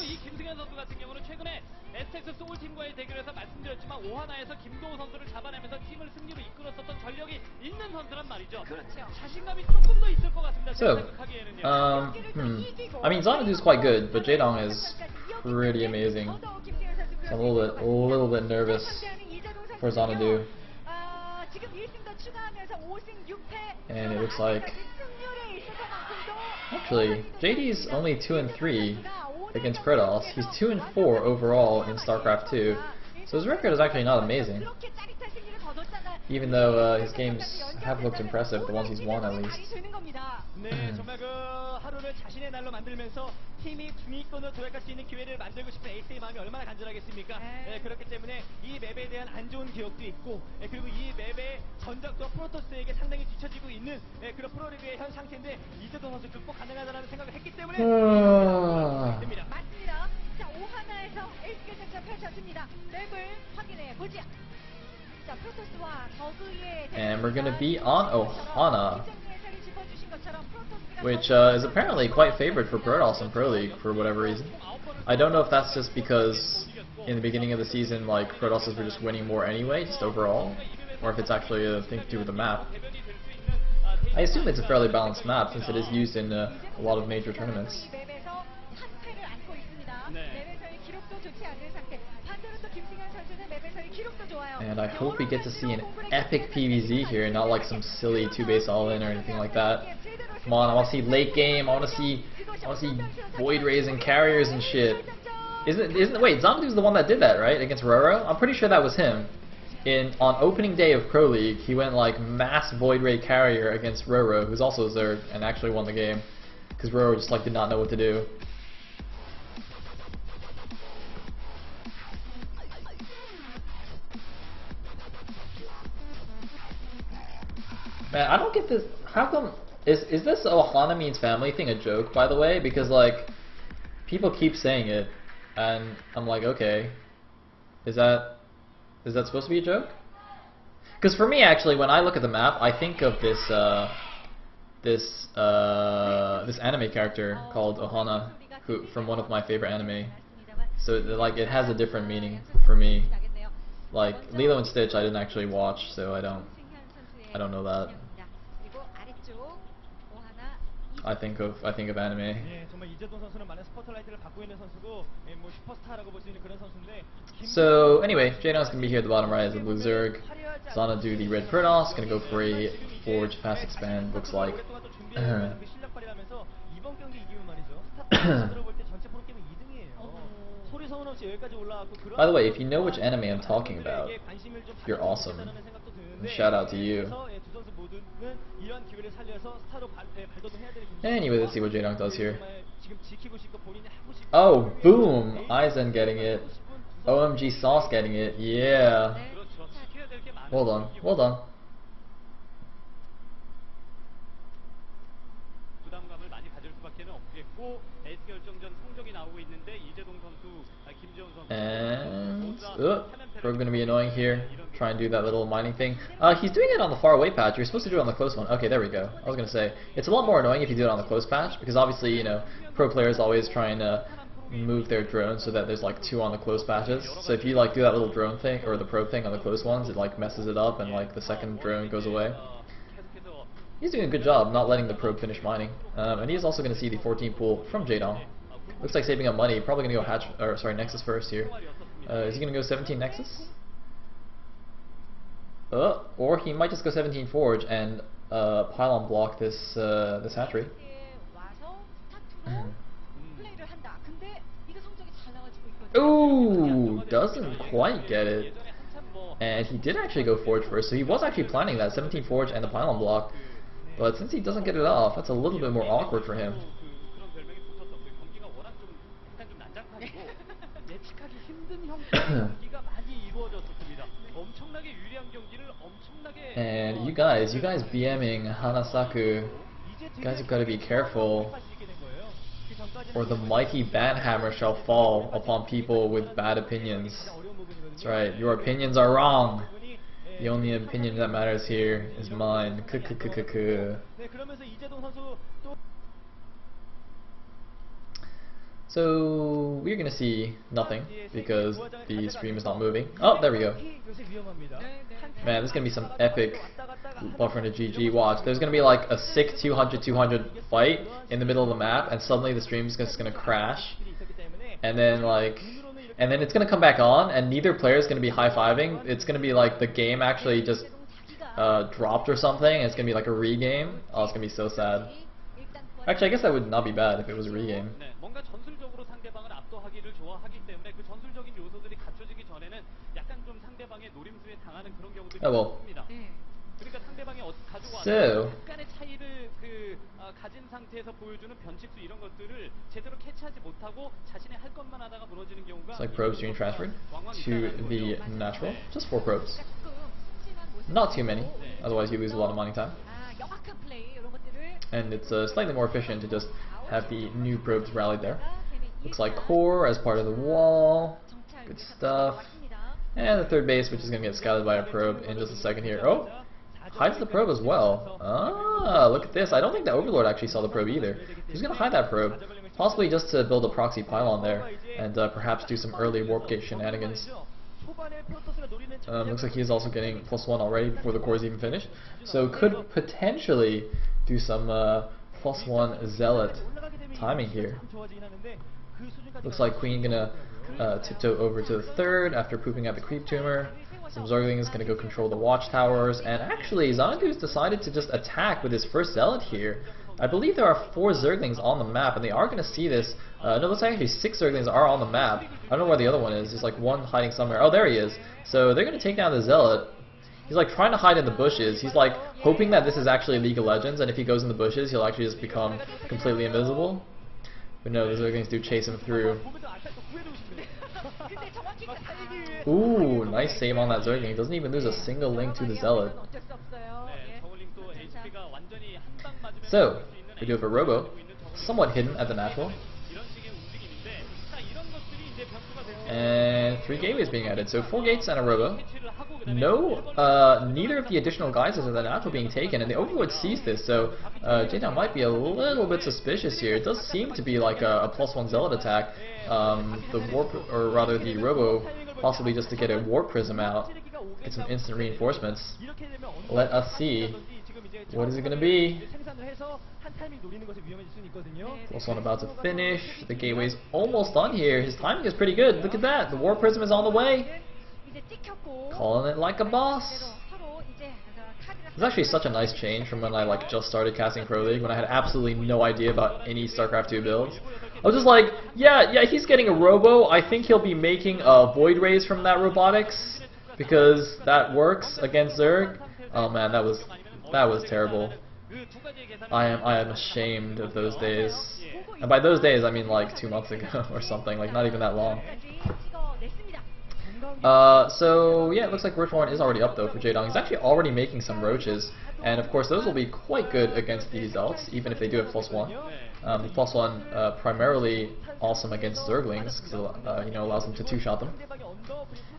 이 김승현 선수 같은 경우는 최근에 STX 소울팀과의 대결에서 말씀드렸지만 오하나에서 김도우 선수를 잡아내면서 팀을 승리로 이끌었었던 전력이 있는 선수란 말이죠. 그렇죠. 자신감이 조금 더 있을 것 같습니다. 제가 생각하기에는요. I mean, Xanadu's quite good, but Jaedong is pretty amazing. So I'm a little bit nervous for Xanadu. And it looks like actually JD's only 2-3 against Kratos. He's 2-4 overall in StarCraft 2, so his record is actually not amazing. Even though his games have looked impressive, the ones he's won at least. 네, 정말 그 하루를 자신의 날로 만들면서 팀이 중위권을 도약할 수 있는 기회를 만들고 싶은 에이스의 마음이 얼마나 간절하겠습니까? 네, 그렇기 때문에 이 맵에 대한 안 좋은 기억도 있고, 그리고 이 맵의 전적도 프로토스에게 상당히 뒤처지고 있는 그런 프로리그의 현 상태인데 이재동 선수 극복 가능하다는 생각을 했기 때문에 됩니다. 맞습니다. 자, 오하나에서 에이스 결승전 펼쳐집니다. 맵을 확인해 보자. 자, 프로토스와 저그의 And we're gonna be on Ohana, which is apparently quite favored for Protoss in Pro League for whatever reason. I don't know if that's just because in the beginning of the season, like, Protosses were just winning more anyway, just overall, or if it's actually a thing to do with the map. I assume it's a fairly balanced map since it is used in a lot of major tournaments. And I hope we get to see an epic PvZ here, not like some silly 2-base all-in or anything like that. Come on, I want to see late game. I want to see Void Rays and carriers and shit. Wait, Xanadu's the one that did that, right? Against Roro? I'm pretty sure that was him. On opening day of Pro League, he went like mass Void Ray carrier against Roro, who's also a Zerg, and actually won the game because Roro just like did not know what to do. Man, I don't get this. How come is this Ohana means family thing a joke, by the way? Because like people keep saying it, and I'm like, okay, is that supposed to be a joke? Because for me, actually, when I look at the map, I think of this this anime character called Ohana, who from one of my favorite anime. So like it has a different meaning for me. Like Lilo and Stitch, I didn't actually watch, so I don't know that. I think of anime. So anyway, Jaedong's gonna be here at the bottom right as a blue Zerg. Xanadu the red Protoss, gonna go for a Forge fast expand, looks like. By the way, if you know which anime I'm talking about, you're awesome. Shout out to you. Anyway, let's see what Jaedong does here. Oh, boom! Aizen getting it. OMG Sauce getting it. Yeah. Well done. Well done. And we're going to be annoying here. Try and do that little mining thing. He's doing it on the far away patch. You're supposed to do it on the close one. Okay, there we go. I was going to say, it's a lot more annoying if you do it on the close patch, because obviously, you know, pro players always try and move their drones so that there's like 2 on the close patches. So if you like do that little drone thing, or the probe thing on the close ones, it like messes it up and like the second drone goes away. He's doing a good job not letting the probe finish mining. And he's also going to see the 14 pool from Jaedong. Looks like saving up money. Probably going to go Nexus first here. Is he going to go 17 Nexus? Or he might just go 17 Forge and pylon block this this hatchery. Ooh, doesn't quite get it. And he did actually go Forge first, so he was actually planning that 17 Forge and the pylon block. But since he doesn't get it off, that's a little bit more awkward for him. And you guys BMing Hanasaku, you guys have got to be careful, or the mighty banhammer shall fall upon people with bad opinions. That's right, your opinions are wrong. The only opinion that matters here is mine. So we're gonna see nothing because the stream is not moving. Oh, there we go. Man, there's gonna be some epic buffer into GG. Watch, there's gonna be like a sick 200-200 fight in the middle of the map, and suddenly the stream is just gonna crash, and then it's gonna come back on, and neither player is gonna be high-fiving. It's gonna be like the game actually just dropped or something, and it's gonna be like a regame. Oh, it's gonna be so sad. Actually, I guess that would not be bad if it was a regame. 뭔가 전술적으로 상대방을 압도하기를 좋아하기 때문에 그 전술적인 요소들이 갖춰지기 전에는 약간 좀 상대방의 노림수에 당하는 그런 경우들이 Oh, well. 있습니다. 그러니까 상대방이 가지고 So. 와서 약간의 차이를 가진 상태에서 보여주는 변칙수 이런 것들을 제대로 캐치하지 못하고 자신의 할 것만 하다가 무너지는 경우가 It's like probes being transferred to the natural. Just 4 probes. 조금 순진한 모습. Not too many, otherwise you lose a lot of mining time. 영악한 플레이 이런 것들을 And it's slightly more efficient to just have the new probes rallied there. Looks like core as part of the wall. Good stuff. And the third base, which is going to get scouted by a probe in just a second here. Oh! Hides the probe as well. Ah, look at this. I don't think the Overlord actually saw the probe either. He's going to hide that probe. Possibly just to build a proxy pylon there. And perhaps do some early warp gate shenanigans. Looks like he's also getting +1 already before the core is even finished. So could potentially do some +1 zealot timing here. Looks like Queen gonna tiptoe over to the third after pooping out the creep tumor. Some Zerglings gonna go control the watchtowers, and actually Xanadu's decided to just attack with his first zealot here. I believe there are 4 Zerglings on the map, and they are gonna see this. No, looks like actually 6 Zerglings are on the map. I don't know where the other one is. There's like one hiding somewhere. Oh, there he is. So they're gonna take down the zealot. He's like trying to hide in the bushes. He's like hoping that this is actually League of Legends, and if he goes in the bushes, he'll actually just become completely invisible. But no, the Zerglings do chase him through. Ooh, nice save on that Zergling. He doesn't even lose a single link to the zealot. So, we do have a Robo, somewhat hidden at the natural. And 3 gateways being added, so 4 gates and a Robo. No, neither of the additional geysers are the natural being taken, and the Overlord sees this, so Jaedong might be a little bit suspicious here. It does seem to be like a +1 zealot attack. The warp, or rather the Robo, possibly just to get a warp prism out, get some instant reinforcements. Let us see. What is it going to be? +1 about to finish. The gateway's almost done here. His timing is pretty good. Look at that. The warp prism is on the way. Calling it like a boss. It's actually such a nice change from when I just started casting Pro League, when I had absolutely no idea about any StarCraft 2 builds. I was just like, yeah, he's getting a Robo. I think he'll be making a Void Rays from that robotics, because that works against Zerg. Oh man, that was terrible. I am ashamed of those days. And by those days, I mean like 2 months ago or something, like not even that long. So yeah, it looks like Roach 1 is already up though for Jaedong. He's actually already making some Roaches, and of course those will be quite good against these Zealots, even if they do have +1. The +1 primarily awesome against Zerglings, because it allows them to 2-shot them.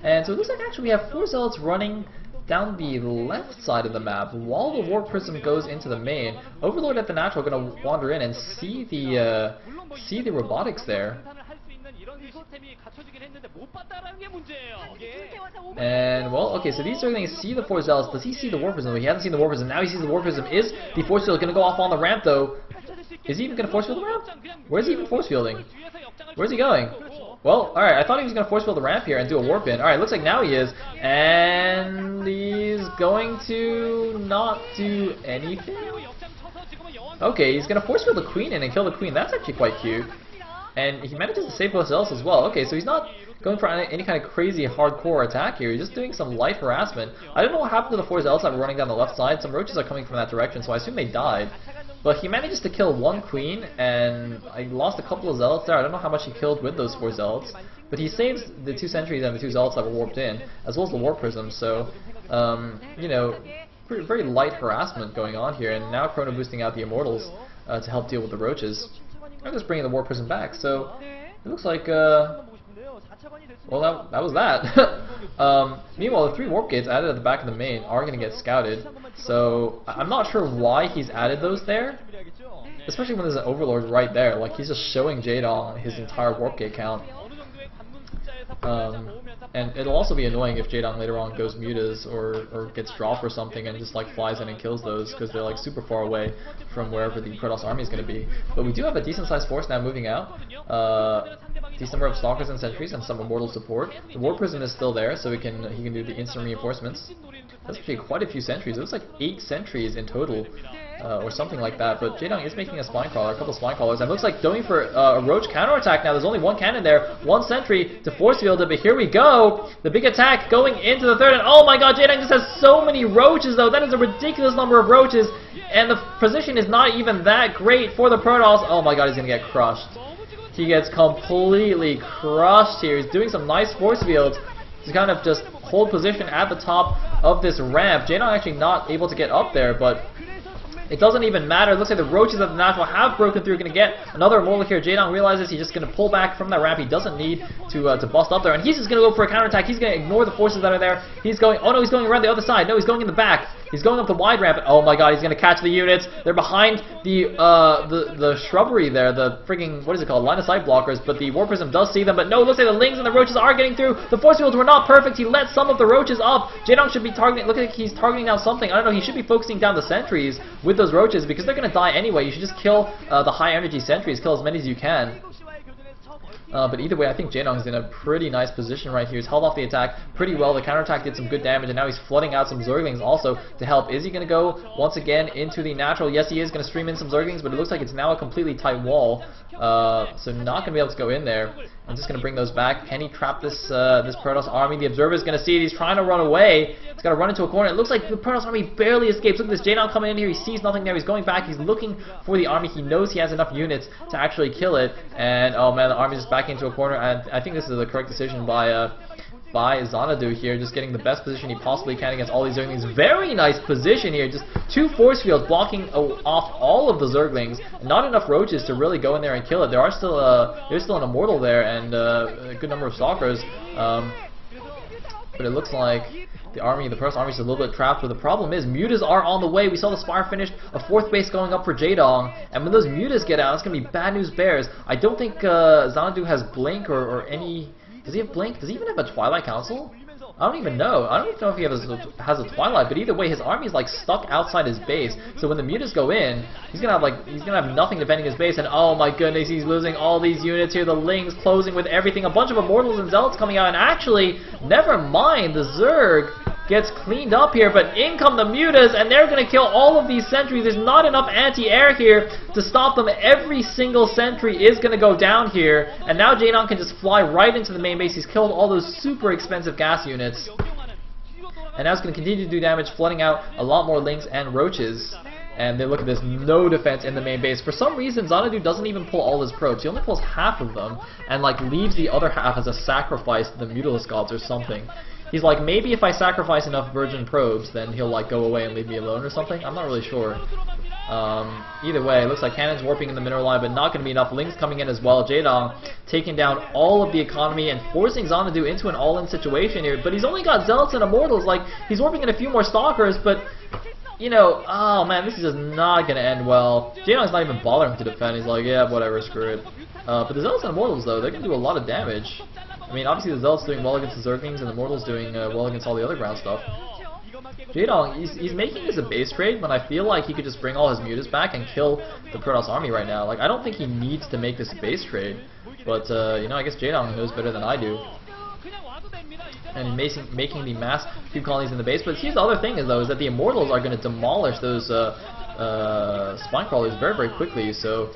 And so it looks like actually we have 4 Zealots running down the left side of the map while the Warp Prism goes into the main. Overlord at the natural going to wander in and see the robotics there. And well, okay, so these Zerglings see the 4 Zealots. Does he see the Warp Prism? He hasn't seen the Warp Prism. Now he sees the Warp Prism. Is the Force Field going to go off on the ramp though? Is he even going to force field the ramp? Where's he even force fielding? Where's he going? Well, alright, I thought he was going to force field the ramp here and do a warp in. Alright, looks like now he is. And he's going to not do anything? Okay, he's going to force field the Queen in and kill the Queen. That's actually quite cute. And he manages to save both Zealots as well. Okay, so he's not going for any kind of crazy hardcore attack here. He's just doing some light harassment. I don't know what happened to the 4 Zealots that were running down the left side. Some Roaches are coming from that direction, so I assume they died. But he manages to kill 1 Queen, and I lost a couple of Zealots there. I don't know how much he killed with those 4 Zealots. But he saves the 2 Sentries and the 2 Zealots that were warped in, as well as the Warp Prism. So, very light harassment going on here. And now Chrono boosting out the Immortals to help deal with the Roaches. I'm just bringing the Warp Prism back. So, it looks like, well, that was that. Meanwhile, the 3 Warp Gates added at the back of the main are going to get scouted. So, I'm not sure why he's added those there. especially when there's an Overlord right there. Like, he's just showing Jaedong his entire warp gate count. And it'll also be annoying if Jaedong later on goes mutas or gets dropped or something and just like flies in and kills those, because they're like super far away from wherever the Protoss army is going to be. But we do have a decent sized force now moving out. Decent number of Stalkers and Sentries and some Immortal support. The War Prism is still there, so he can do the instant reinforcements. That's actually quite a few sentries. It looks like 8 sentries in total, or something like that. But Jaedong is making a spine crawler, a couple of spine crawlers, and looks like going for a roach counterattack now. There's only one cannon there, one sentry to force field it, but here we go. The big attack going into the third, and oh my god, Jaedong just has so many roaches though. That is a ridiculous number of roaches, and the position is not even that great for the Protoss. Oh my god, he's gonna get crushed. He gets completely crushed here. He's doing some nice force fields to kind of just hold position at the top of this ramp. Jaedong actually not able to get up there, but it doesn't even matter. It looks like the roaches of the natural have broken through. Going to get another Immortal here. Jaedong realizes he's just going to pull back from that ramp. He doesn't need to bust up there, and he's just going to go for a counterattack. He's going to ignore the forces that are there. He's going. Oh no, he's going around the other side. No, he's going in the back. He's going up the wide ramp. Oh my god, he's going to catch the units. They're behind the shrubbery there. The freaking, what is it called? Line of sight blockers. But the War Prism does see them. But no, it looks like the Lings and the roaches are getting through. The force fields were not perfect. He let some of the roaches up. Jaedong should be targeting. Look like he's targeting down something. I don't know. He should be focusing down the sentries with those roaches, because they're going to die anyway. You should just kill the high energy sentries. Kill as many as you can. But either way, I think Jaedong's in a pretty nice position right here. He's held off the attack pretty well. The counterattack did some good damage, and now he's flooding out some Zerglings also to help. Is he going to go once again into the natural? Yes, he is going to stream in some Zerglings, but it looks like it's now a completely tight wall. So not going to be able to go in there. I'm just going to bring those back. Can he trap this this Protoss army? The Observer is going to see it. He's trying to run away. He's got to run into a corner. It looks like the Protoss army barely escapes. Look at this Jaedong coming in here. He sees nothing there. He's going back. He's looking for the army. He knows he has enough units to actually kill it. And oh man, the army is back into a corner. And I think this is the correct decision by Xanadu here, just getting the best position he possibly can against all these Zerglings. Very nice position here, just 2 force fields blocking off all of the Zerglings. Not enough roaches to really go in there and kill it. There's still an Immortal there and a good number of Stalkers, but it looks like the Protoss army is a little bit trapped. But the problem is, mutas are on the way. We saw the Spire finished, a 4th base going up for Jaedong, and when those mutas get out, it's going to be bad news bears. I don't think Xanadu has Blink or any. Does he have Blink? Does he even have a Twilight Council? I don't even know. I don't even know if he has a Twilight, but either way, his army is like stuck outside his base. So when the mutas go in, he's gonna have nothing defending his base. And oh my goodness, he's losing all these units here. The Lings closing with everything. A bunch of Immortals and Zealots coming out. And actually, never mind, the Zerg gets cleaned up here, but in come the mutas, and they're going to kill all of these sentries. There's not enough anti-air here to stop them. Every single sentry is going to go down here, and now Jaedong can just fly right into the main base. He's killed all those super expensive gas units, and now it's going to continue to do damage, flooding out a lot more Lings and roaches. And then look at this, no defense in the main base. For some reason, Xanadu doesn't even pull all his probes. He only pulls half of them, and like leaves the other half as a sacrifice to the Mutalisk gods or something. He's like, maybe if I sacrifice enough virgin probes, then he'll like go away and leave me alone or something. I'm not really sure. Either way, it looks like cannons warping in the mineral line, but not going to be enough. Lings coming in as well. Jaedong taking down all of the economy and forcing Xanadu into an all-in situation here. But he's only got Zealots and Immortals. Like, he's warping in a few more Stalkers, but you know, oh man, this is just not going to end well. Jaedong's not even bothering to defend. He's like, yeah, whatever, screw it. But the Zealots and Immortals, though, they're going to do a lot of damage. I mean, obviously the Zealot's doing well against the Zerglings, and the Immortal's doing well against all the other ground stuff. Jaedong, he's making this a base trade when I feel like he could just bring all his mutas back and kill the Protoss army right now. Like, I don't think he needs to make this a base trade, but, you know, I guess Jaedong knows better than I do. And making the mass cube colonies in the base. But here's the other thing, is that the Immortals are going to demolish those spine crawlers very, very quickly, so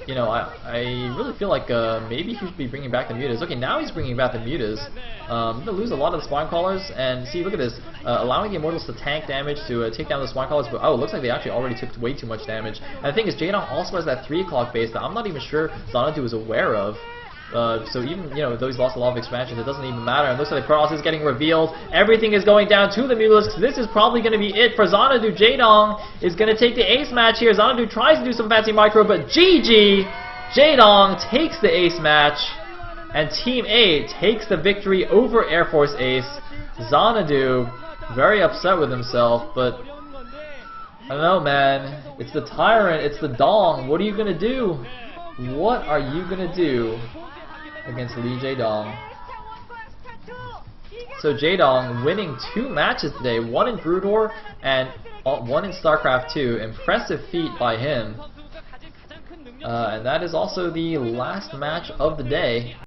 you know, I really feel like maybe he should be bringing back the mutas. Okay, now he's bringing back the mutas. He's going to lose a lot of the spine crawlers, and see, look at this, allowing the Immortals to tank damage to take down the spine crawlers, but oh, it looks like they actually already took way too much damage. And the thing is, Jaedong also has that 3 o'clock base that I'm not even sure Xanadu is aware of. So even, you know, though he's lost a lot of expansions, it doesn't even matter. And looks like the Protoss is getting revealed. Everything is going down to the Mutalisks. This is probably going to be it for Xanadu. Jaedong is going to take the ace match here. Xanadu tries to do some fancy micro, but GG! Jaedong takes the ace match, and Team A takes the victory over Air Force Ace. Xanadu very upset with himself, but I don't know, man. It's the Tyrant. It's the Dong. What are you gonna do? What are you gonna do against Lee Jaedong? So Jaedong winning 2 matches today, 1 in Broodor and 1 in StarCraft 2. Impressive feat by him. And that is also the last match of the day.